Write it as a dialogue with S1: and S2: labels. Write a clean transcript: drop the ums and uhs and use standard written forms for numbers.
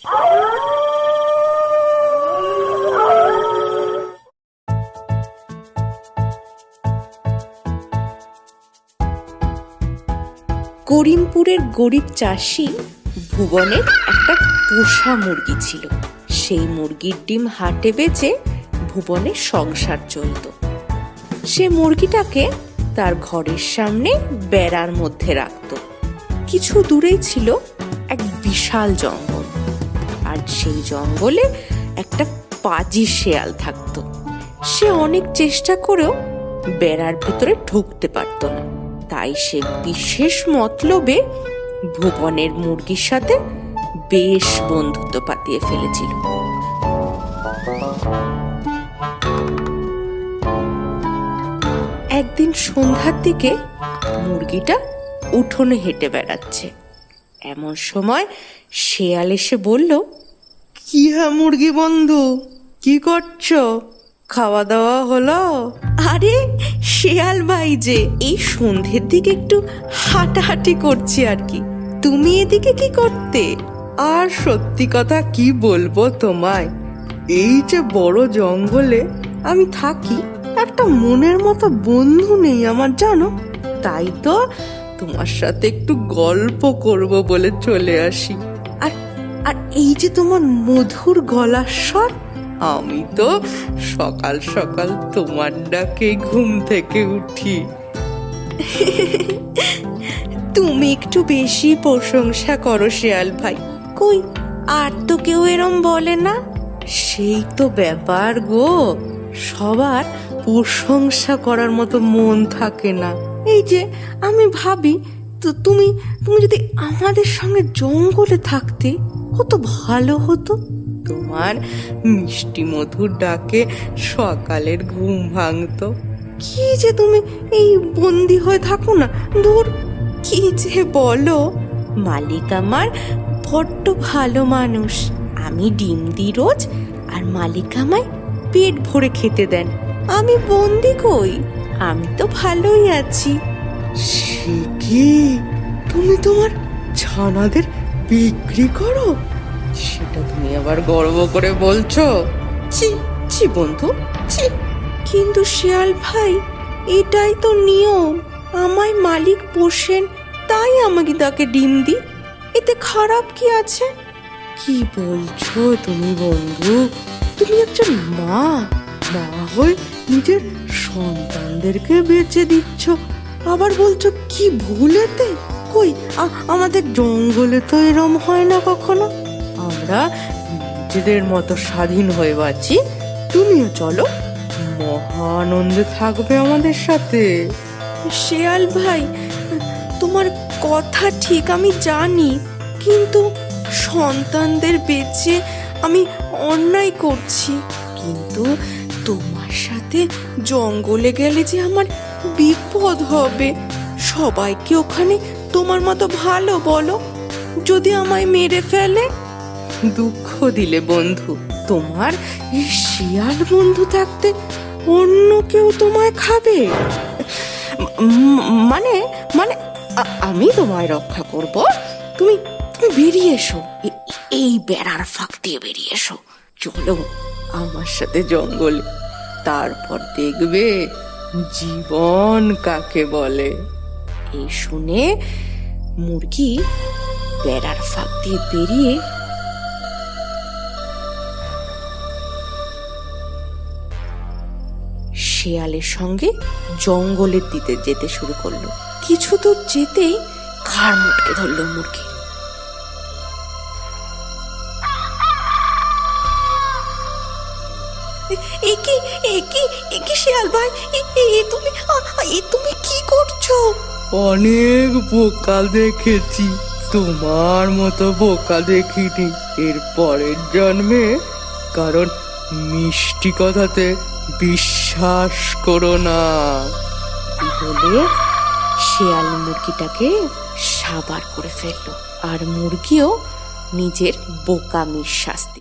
S1: করিমপুরের গরিব চাষি ভুবনের একটা পোষা মুরগি ছিল। সেই মুরগির ডিম হাটে বেচে ভুবনের সংসার চলত। সে মুরগিটাকে তার ঘরের সামনে বেড়ার মধ্যে রাখত। কিছু দূরেই ছিল এক বিশাল জঙ্গল, আর সেই জঙ্গলে একটা পাজি শেয়াল থাকত। সে অনেক চেষ্টা করেও বেড়ার ভিতরে ঢুকতে পারত না। তাই সে বিশেষ মতলবে ভুবনের মুরগির সাথে বেশ বন্ধুত্ব পাতিয়ে ফেলেছিল। একদিন সন্ধ্যার দিকে মুরগিটা উঠোনে হেঁটে বেড়াচ্ছে। এমন সময় শেয়াল এসে বলল,
S2: কি হ্যাঁ মুরগি বন্ধু, কি করছো? খাওয়া দাওয়া হলো?
S1: আরে শেয়াল ভাই যে, এই সন্ধ্যের দিকে একটু হাঁটাহাঁটি করছি আর কি। তুমি এদিকে কি করতে?
S2: আর সত্যি কথা কি বলবো তোমায়, এই যে বড় জঙ্গলে আমি থাকি, একটা মনের মতো বন্ধু নেই আমার, জানো। তাই তো তোমার সাথে একটু গল্প করব বলে চলে আসি।
S1: আর আর এই যে তোমার মধুর গলার স্বর,
S2: আমি তো সকাল সকাল তোমার ডাকে ঘুম থেকে উঠি।
S1: তুমি একটু বেশি প্রশংসা করো শেয়াল ভাই। কই, আর তো কেউ এরম বলে না।
S2: সেই তো ব্যাপার গো, সবার প্রশংসা করার মতো মন থাকে না। এই যে আমি ভাবি, তো তুমি যদি আমাদের সঙ্গে জঙ্গলে থাকতে কত ভালো হতো। তোমার মিষ্টি মধুর ডাকে সকালের ঘুম ভাঙতো। কি যে তুমি এই বন্দি হয়ে থাকো না, দূর।
S1: কি যে বলো, মালিক আমার বড্ড ভালো মানুষ। আমি ডিম দিই রোজ, আর মালিক আমায় পেট ভরে খেতে দেন। আমি বন্দি কই, আমি তো ভালোই আছি।
S2: সে কি, তুমি তোমার ছানাদের বিক্রি করো? সেটা তুমি আবার গর্ব করে বলছো?
S1: ছি ছি বন্ধু, ছি। কিন্তু শিয়াল ভাই, এটাই তো নিয়ম। আমায় মালিক পোষেন, তাই আমাকে তাকে ডিম দিই। এতে খারাপ কি আছে?
S2: কি বলছো তুমি বন্ধু? তুমি একজন মা হয়ে নিজের সন্তানদেরকে বেঁচে দিচ্ছ, আবার বলছো কি ভুলেতে? কই, আমাদের জঙ্গলে তো এরম হয় না কখনো। আমরা নিজেদের মতো স্বাধীন হয়ে বাঁচি। তুমিও চলো, মহা আনন্দে থাকবে আমাদের সাথে।
S1: শিয়াল ভাই, তোমার কথা ঠিক, আমি জানি, কিন্তু সন্তানদের বেঁচে আমি অন্যায় করছি। কিন্তু তোমার সাথে জঙ্গলে গেলে যে আমার বিপদ হবে। সবাই কি ওখানে তোমার মতো ভালো বলো? যদি আমায় মেরে ফেলে?
S2: দুঃখ দিলে বন্ধু, তোমার এই শিয়াল বন্ধু থাকতে অন্য কেউ তোমায় খাবে? মানে মানে আমি তোমায় রক্ষা করব। তুমি তুমি বেরিয়ে এসো, এই বেড়ার ফাঁক দিয়ে বেরিয়ে এসো। চলো আমার সাথে জঙ্গলে, তারপর দেখবে জীবন কাকে বলে।
S1: এই শুনে মুরগি বেড়ার ফাঁক দিয়ে বেরিয়ে শেয়ালের সঙ্গে জঙ্গলের দিকে যেতে শুরু করলো। কিছু দূর যেতেই ঘাড় মুটকে ধরলো মুরগি। একি শিয়াল ভাই, তুমি কি করছো?
S2: অনেক বোকা দেখেছি, তোমার মতো বোকা দেখিনি এর পরের জন্মে। কারণ মিষ্টি কথাতে বিশ্বাস করো না।
S1: বলে শেয়াল মুরগিটাকে সাবার করে ফেললো, আর মুরগিও নিজের বোকামির শাস্তি